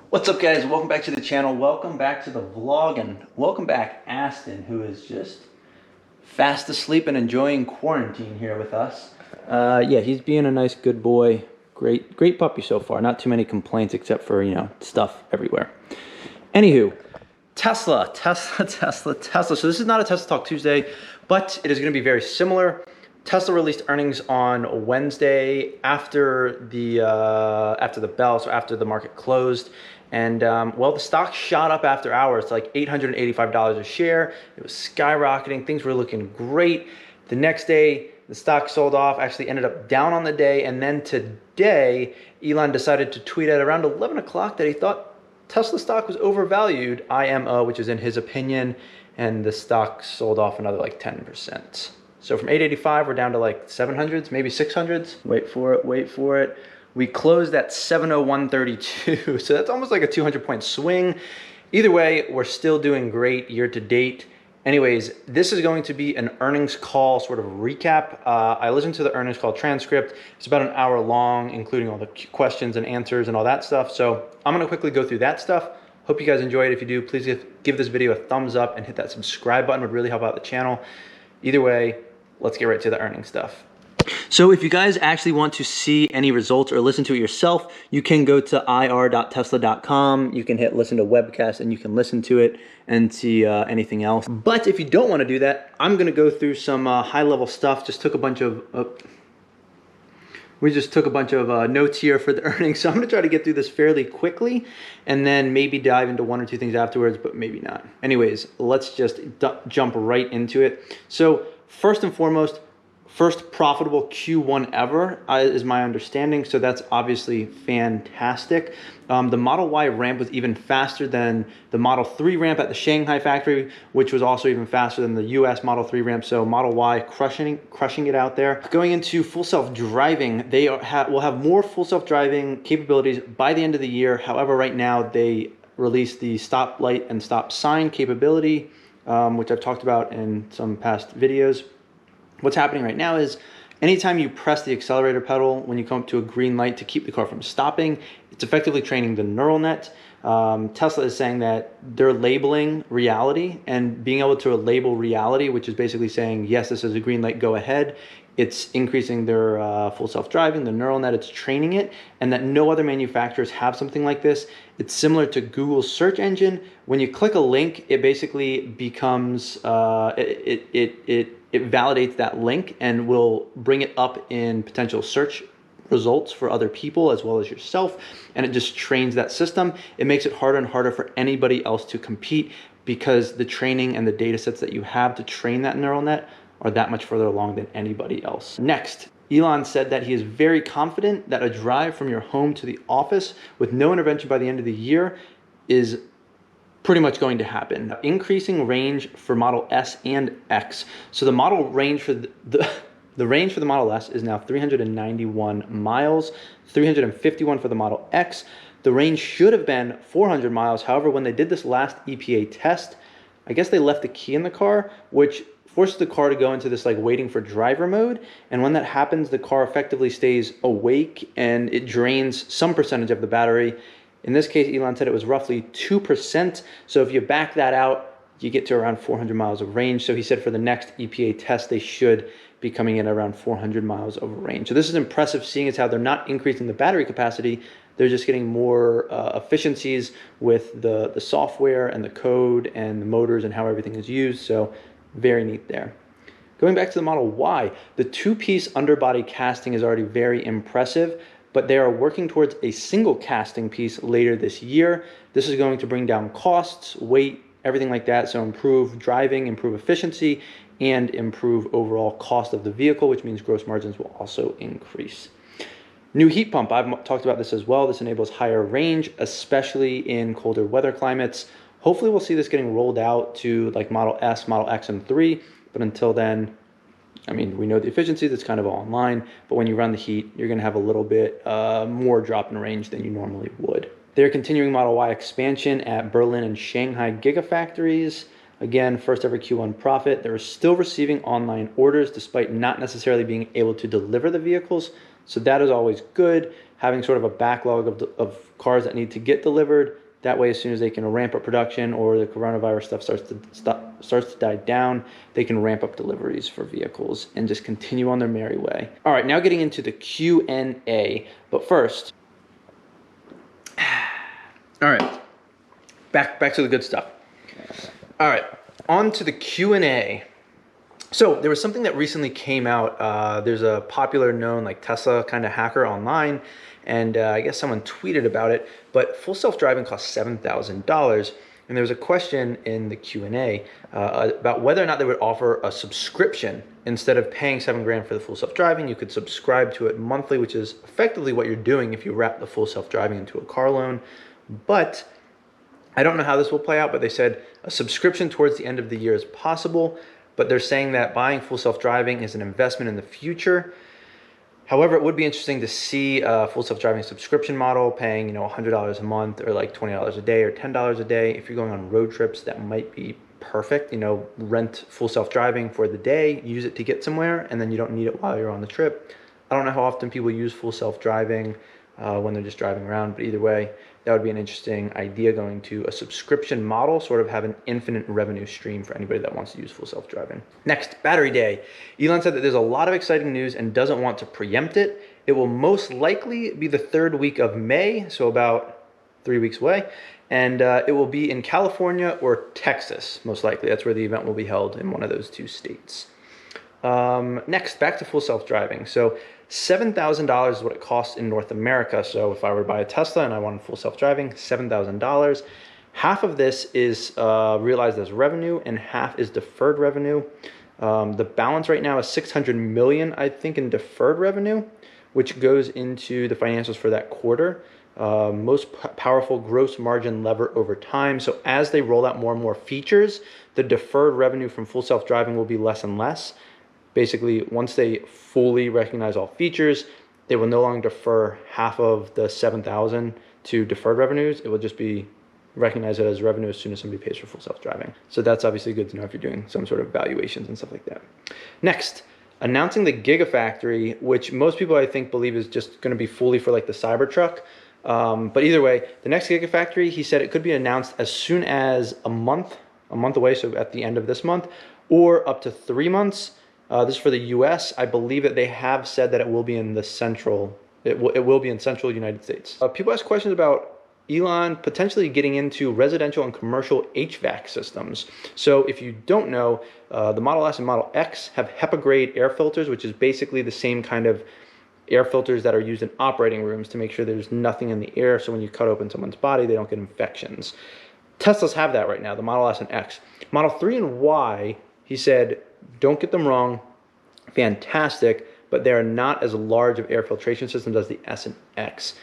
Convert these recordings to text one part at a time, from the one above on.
What's up, guys? Welcome back to the channel. Welcome back to the vlog, and welcome back Aston, who is just fast asleep and enjoying quarantine here with us. Yeah, he's being a nice good boy. Great puppy so far. Not too many complaints except for, stuff everywhere. Anywho, Tesla. So this is not a Tesla Talk Tuesday, but it is going to be very similar. Tesla released earnings on Wednesday after the bell, so after the market closed. And well, the stock shot up after hours to like $885 a share. It was skyrocketing. Things were looking great. The next day, the stock sold off, actually ended up down on the day. And then today, Elon decided to tweet at around 11 o'clock that he thought Tesla stock was overvalued, IMO, which is in his opinion, and the stock sold off another like 10%. So from 885, we're down to like 700s, maybe 600s. Wait for it. We closed at 701.32, so that's almost like a 200-point swing. Either way, we're still doing great year to date. Anyways, this is going to be an earnings call sort of recap. I listened to the earnings call transcript. It's about an hour long, including all the questions and answers and all that stuff. So I'm gonna quickly go through that stuff. Hope you guys enjoy it. If you do, please give this video a thumbs up and hit that subscribe button. It would really help out the channel. Either way, let's get right to the earnings stuff. So if you guys actually want to see any results or listen to it yourself, you can go to ir.tesla.com. You can hit listen to webcast and you can listen to it and see anything else. But if you don't want to do that, I'm going to go through some high-level stuff. We just took a bunch of notes here for the earnings. So I'm going to try to get through this fairly quickly and then maybe dive into one or two things afterwards, but maybe not. Anyways, let's just jump right into it. So first and foremost, first profitable Q1 ever is my understanding, so that's obviously fantastic. The Model Y ramp was even faster than the Model 3 ramp at the Shanghai factory, which was also even faster than the US Model 3 ramp, so Model Y crushing it out there. Going into full self-driving, they will have more full self-driving capabilities by the end of the year. However, right now they released the stop light and stop sign capability, which I've talked about in some past videos. What's happening right now is anytime you press the accelerator pedal when you come up to a green light to keep the car from stopping, it's effectively training the neural net. Tesla is saying that they're labeling reality, and being able to label reality, which is basically saying, yes, this is a green light, go ahead. It's increasing their full self-driving, the neural net, it's training it, and that no other manufacturers have something like this. It's similar to Google's search engine. When you click a link, it basically becomes, it validates that link and will bring it up in potential search results for other people as well as yourself, and it just trains that system. It makes it harder and harder for anybody else to compete because the training and the data sets that you have to train that neural net are that much further along than anybody else. Next, Elon said that he is very confident that a drive from your home to the office with no intervention by the end of the year is pretty much going to happen. Increasing range for Model S and X. So the model range for the range for the Model S is now 391 miles, 351 for the Model X. The range should have been 400 miles. However, when they did this last EPA test, I guess they left the key in the car, which forces the car to go into this like waiting for driver mode. And when that happens, the car effectively stays awake and it drains some percentage of the battery. In this case, Elon said it was roughly 2%. So if you back that out, you get to around 400 miles of range. So he said for the next EPA test, they should be coming in around 400 miles of range. So this is impressive, seeing as how they're not increasing the battery capacity. They're just getting more efficiencies with the software and the code and the motors and how everything is used. So very neat there. Going back to the Model Y, the two-piece underbody casting is already very impressive, but they are working towards a single casting piece later this year. This is going to bring down costs, weight, everything like that, so improve driving, improve efficiency, and improve overall cost of the vehicle, which means gross margins will also increase. New heat pump, I've talked about this as well. This enables higher range, especially in colder weather climates. Hopefully we'll see this getting rolled out to like Model S, Model X, and 3, but until then, I mean, we know the efficiency, that's kind of all online, but when you run the heat, you're gonna have a little bit more drop in range than you normally would. They're continuing Model Y expansion at Berlin and Shanghai gigafactories. Again, first ever Q1 profit. They're still receiving online orders despite not necessarily being able to deliver the vehicles, so that is always good. having sort of a backlog of cars that need to get delivered. That way, as soon as they can ramp up production or the coronavirus stuff starts to die down, they can ramp up deliveries for vehicles and just continue on their merry way. All right, now getting into the Q&A. But first, all right, back to the good stuff. All right, on to the Q&A. So there was something that recently came out. There's a popular known like Tesla kind of hacker online, and I guess someone tweeted about it, but full self-driving costs $7,000. And there was a question in the Q&A about whether or not they would offer a subscription. Instead of paying $7,000 for the full self-driving, you could subscribe to it monthly, which is effectively what you're doing if you wrap the full self-driving into a car loan. But I don't know how this will play out, but they said a subscription towards the end of the year is possible, but they're saying that buying full self-driving is an investment in the future. However, it would be interesting to see a full self-driving subscription model paying, $100 a month or like $20 a day or $10 a day. If you're going on road trips, that might be perfect. Rent full self-driving for the day, use it to get somewhere, and then you don't need it while you're on the trip. I don't know how often people use full self-driving when they're just driving around, but either way, that would be an interesting idea, going to a subscription model, sort of have an infinite revenue stream for anybody that wants to use full self-driving. Next, battery day. Elon said that there's a lot of exciting news and doesn't want to preempt it. It will most likely be the third week of May, so about 3 weeks away. And it will be in California or Texas, most likely. That's where the event will be held, in one of those two states. Next, back to full self-driving. So $7,000 is what it costs in North America. So if I were to buy a Tesla and I wanted full self-driving, $7,000. Half of this is realized as revenue and half is deferred revenue. The balance right now is $600 million, I think, in deferred revenue, which goes into the financials for that quarter. Most powerful gross margin lever over time. So as they roll out more and more features, the deferred revenue from full self-driving will be less and less. Basically, once they fully recognize all features, they will no longer defer half of the $7,000 to deferred revenues. It will just be recognized as revenue as soon as somebody pays for full self-driving. So that's obviously good to know if you're doing some sort of valuations and stuff like that. Next, announcing the Gigafactory, which most people I think believe is just going to be fully for like the Cybertruck. But either way, the next Gigafactory, he said it could be announced as soon as a month away, so at the end of this month, or up to 3 months. This is for the U.S. I believe that they have said that it will be in the central. It will be in central United States. People ask questions about Elon potentially getting into residential and commercial HVAC systems. So if you don't know, the Model S and Model X have HEPA grade air filters, which is basically the same kind of air filters that are used in operating rooms to make sure there's nothing in the air, so when you cut open someone's body, they don't get infections. Teslas have that right now, the Model S and X. Model 3 and Y, he said, don't get them wrong, fantastic, but they are not as large of air filtration systems as the S and X.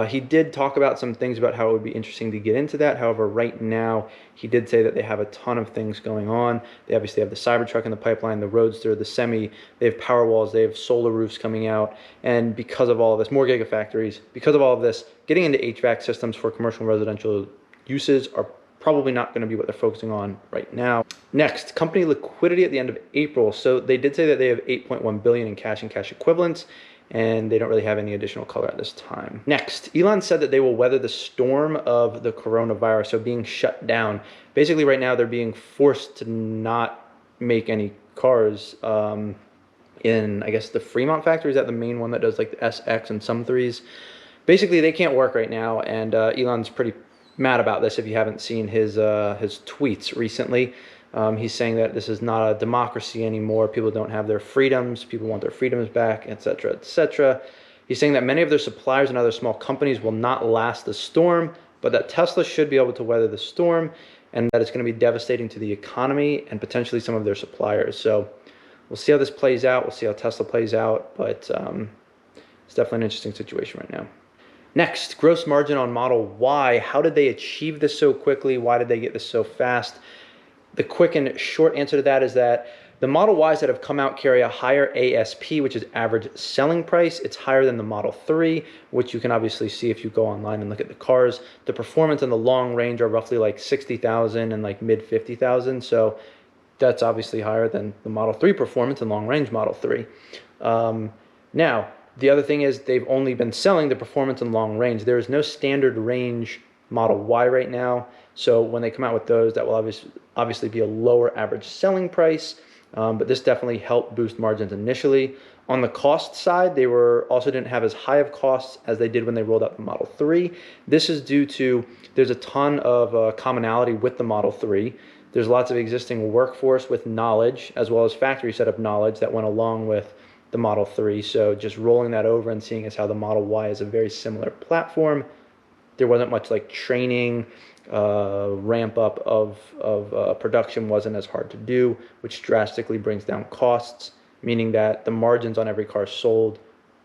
He did talk about some things about how it would be interesting to get into that. However, right now, he did say that they have a ton of things going on. They obviously have the Cybertruck in the pipeline, the Roadster, the Semi. They have Powerwalls. They have solar roofs coming out. And because of all of this, more gigafactories, because of all of this, getting into HVAC systems for commercial and residential uses are probably not going to be what they're focusing on right now. Next, company liquidity at the end of April. So they did say that they have $8.1 billion in cash and cash equivalents, and they don't really have any additional color at this time. Next, Elon said that they will weather the storm of the coronavirus, so being shut down. Basically, right now, they're being forced to not make any cars in, I guess, the Fremont factory. Is that the main one that does like the SX and some 3s? Basically, they can't work right now, and Elon's pretty mad about this if you haven't seen his tweets recently. He's saying that this is not a democracy anymore. People don't have their freedoms. People want their freedoms back, etc., etc. He's saying that many of their suppliers and other small companies will not last the storm, but that Tesla should be able to weather the storm, and that it's going to be devastating to the economy and potentially some of their suppliers. So we'll see how this plays out. We'll see how Tesla plays out, but it's definitely an interesting situation right now. Next, gross margin on Model Y. How did they achieve this so quickly? Why did they get this so fast? The quick and short answer to that is that the Model Ys that have come out carry a higher ASP, which is average selling price. It's higher than the Model 3, which you can obviously see if you go online and look at the cars. The performance and the long range are roughly like 60,000 and like mid 50,000. So that's obviously higher than the Model 3 performance and long range Model 3. Now, The other thing is they've only been selling the performance and long range. There is no standard range Model Y right now. So when they come out with those, that will obviously be a lower average selling price. But this definitely helped boost margins initially. On the cost side, they also didn't have as high of costs as they did when they rolled out the Model 3. This is due to, there's a ton of commonality with the Model 3. There's lots of existing workforce with knowledge, as well as factory setup knowledge that went along with the Model 3. So just rolling that over and seeing as how the Model Y is a very similar platform, there wasn't much like training, ramp up of production wasn't as hard to do, which drastically brings down costs, meaning that the margins on every car sold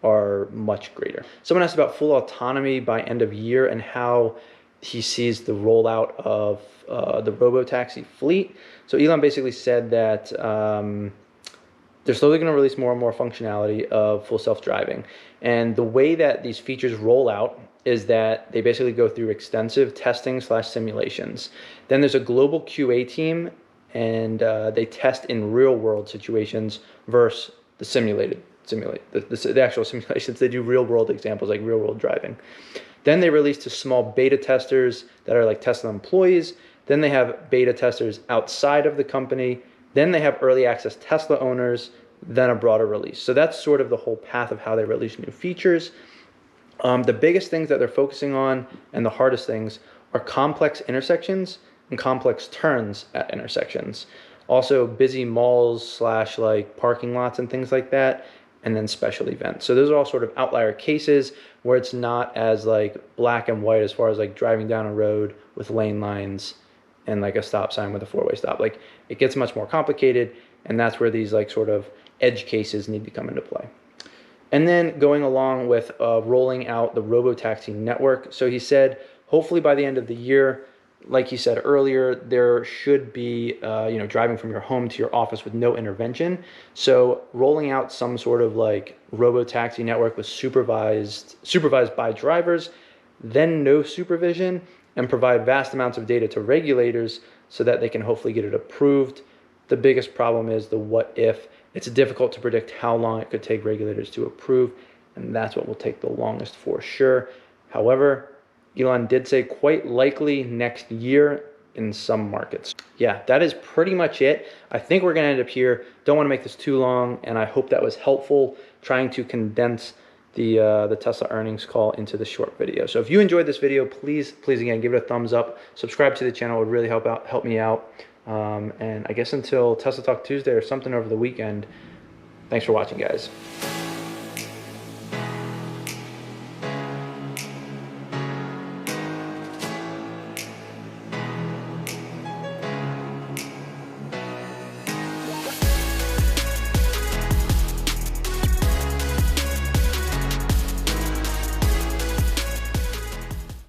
are much greater. Someone asked about full autonomy by end of year and how he sees the rollout of the robo-taxi fleet. So Elon basically said that they're slowly going to release more and more functionality of full self-driving. And the way that these features roll out is that they basically go through extensive testing / simulations. Then there's a global QA team, and they test in real world situations versus the actual simulations. They do real world examples like real world driving. Then they release to small beta testers that are like Tesla employees. Then they have beta testers outside of the company. Then they have early access Tesla owners, then a broader release. So that's sort of the whole path of how they release new features. The biggest things that they're focusing on and the hardest things are complex intersections and complex turns at intersections. Also busy malls / like parking lots and things like that, and then special events. So those are all sort of outlier cases where it's not as like black and white as far as like driving down a road with lane lines and like a stop sign with a four-way stop. Like it gets much more complicated, and that's where these like sort of edge cases need to come into play. And then going along with rolling out the robo-taxi network. So he said, hopefully by the end of the year, like he said earlier, there should be, driving from your home to your office with no intervention. So rolling out some sort of like robo-taxi network with supervised by drivers, then no supervision, and provide vast amounts of data to regulators so that they can hopefully get it approved. The biggest problem is the what if. It's difficult to predict how long it could take regulators to approve, and that's what will take the longest for sure. However, Elon did say quite likely next year in some markets. Yeah, that is pretty much it. I think we're gonna end up here. Don't wanna make this too long, and I hope that was helpful trying to condense the Tesla earnings call into the short video. So if you enjoyed this video, please again, give it a thumbs up. Subscribe to the channel, it would really help me out. And I guess until Tesla Talk Tuesday or something over the weekend, thanks for watching, guys.